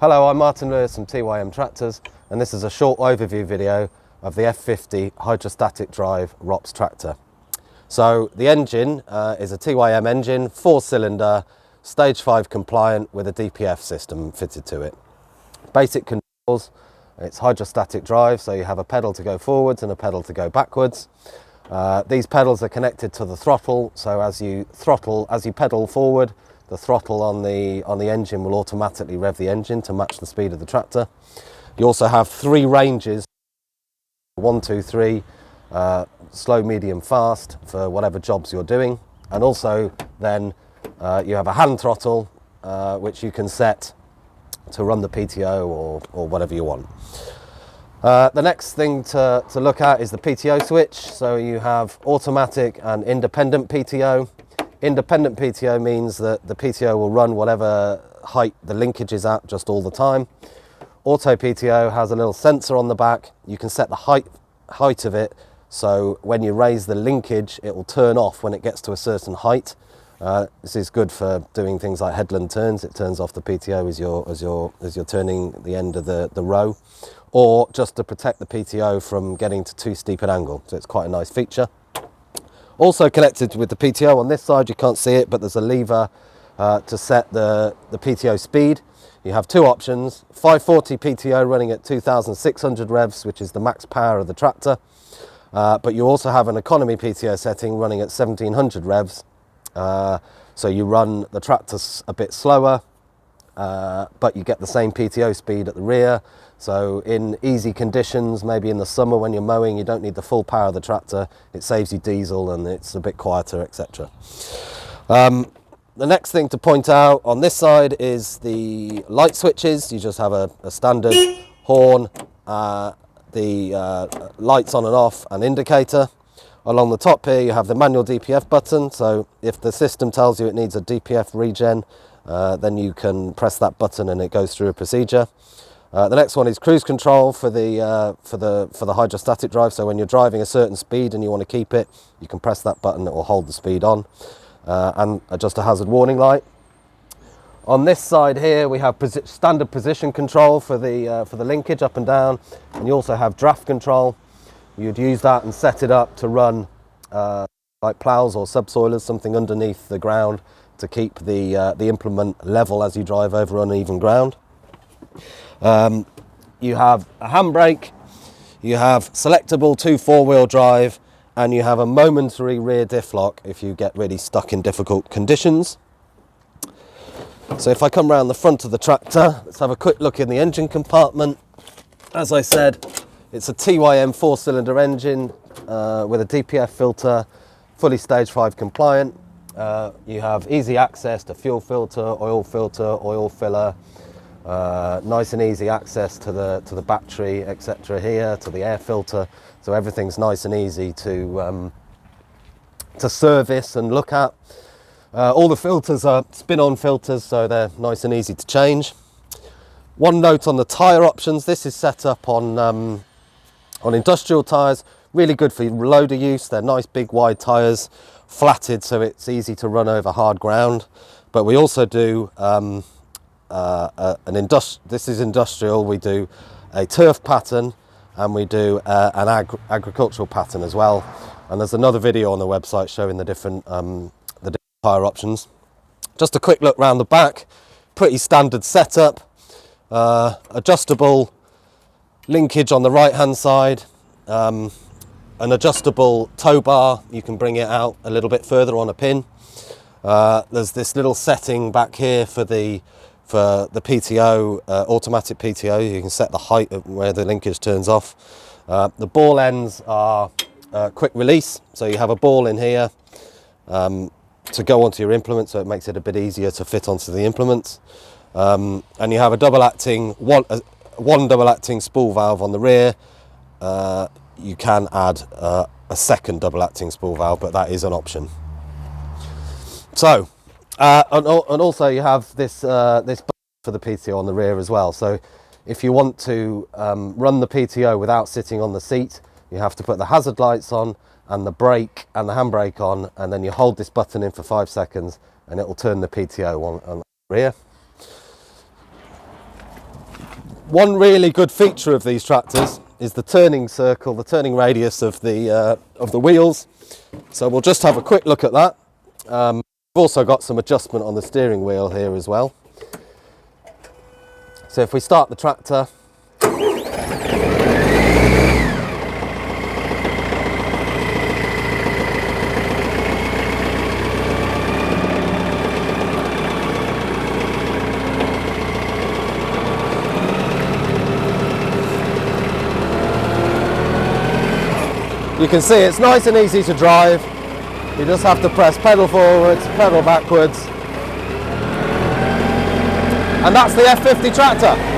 Hello, I'm Martin Lewis from TYM Tractors, and this is a short overview video of the F50 hydrostatic drive ROPS tractor. So the engine is a TYM engine, 4-cylinder, stage 5 compliant with a DPF system fitted to it. Basic controls, it's hydrostatic drive, so you have a pedal to go forwards and a pedal to go backwards. These pedals are connected to the throttle, so as you pedal forward, the throttle on the engine will automatically rev the engine to match the speed of the tractor. You also have 3 ranges, 1, 2, 3, slow, medium, fast for whatever jobs you're doing. And also then you have a hand throttle which you can set to run the PTO or whatever you want. The next thing to look at is the PTO switch. So you have automatic and independent PTO. Independent PTO means that the PTO will run whatever height the linkage is at just all the time. Auto PTO has a little sensor on the back. You can set the height of it, so when you raise the linkage it will turn off when it gets to a certain height. This is good for doing things like headland turns. It turns off the PTO as you're turning the end of the row, or just to protect the PTO from getting to too steep an angle. So it's quite a nice feature. Also connected with the PTO on this side, you can't see it, but there's a lever to set the PTO speed. You have 2 options: 540 PTO running at 2,600 revs, which is the max power of the tractor. But you also have an economy PTO setting running at 1,700 revs. So you run the tractor a bit slower, but you get the same PTO speed at the rear. So in easy conditions, maybe in the summer when you're mowing, you don't need the full power of the tractor. It saves you diesel and it's a bit quieter, etc. The next thing to point out on this side is the light switches. You just have a standard horn, the lights on and off, and indicator. Along the top here you have the manual DPF button, so if the system tells you it needs a DPF regen, then you can press that button and it goes through a procedure. The next one is cruise control for the hydrostatic drive, so when you're driving a certain speed and you want to keep it, you can press that button, it will hold the speed on, and adjust a hazard warning light. On this side here we have standard position control for the linkage up and down, and you also have draft control. You'd use that and set it up to run like ploughs or subsoilers, something underneath the ground to keep the implement level as you drive over uneven ground. You have a handbrake, you have selectable 2 4-wheel drive, and you have a momentary rear diff lock if you get really stuck in difficult conditions. So if I come around the front of the tractor, let's have a quick look in the engine compartment. As I said, it's a TYM 4-cylinder engine with a DPF filter, fully stage 5 compliant. You have easy access to fuel filter, oil filler, nice and easy access to the battery, etc. here, to the air filter. So everything's nice and easy to service and look at. All the filters are spin-on filters, so they're nice and easy to change. One note on the tyre options: this is set up on industrial tyres, really good for loader use. They're nice big wide tyres, flatted so it's easy to run over hard ground. But we also do this is industrial, we do a turf pattern and we do an agricultural pattern as well. And there's another video on the website showing the different tyre options. Just a quick look round the back, pretty standard setup. Adjustable linkage on the right hand side, an adjustable tow bar, you can bring it out a little bit further on a pin. There's this little setting back here for the PTO, automatic PTO. You can set the height of where the linkage turns off. The ball ends are quick release, so you have a ball in here to go onto your implement, so it makes it a bit easier to fit onto the implements. And you have a one double acting spool valve on the rear. You can add a second double acting spool valve, but that is an option. So and also you have this button for the PTO on the rear as well. So if you want to run the PTO without sitting on the seat, you have to put the hazard lights on and the brake and the handbrake on, and then you hold this button in for 5 seconds and it will turn the PTO on the rear. One really good feature of these tractors is the turning circle, the turning radius of the wheels. So we'll just have a quick look at that. We've also got some adjustment on the steering wheel here as well. So if we start the tractor, you can see it's nice and easy to drive. You just have to press pedal forwards, pedal backwards. And that's the F50 tractor.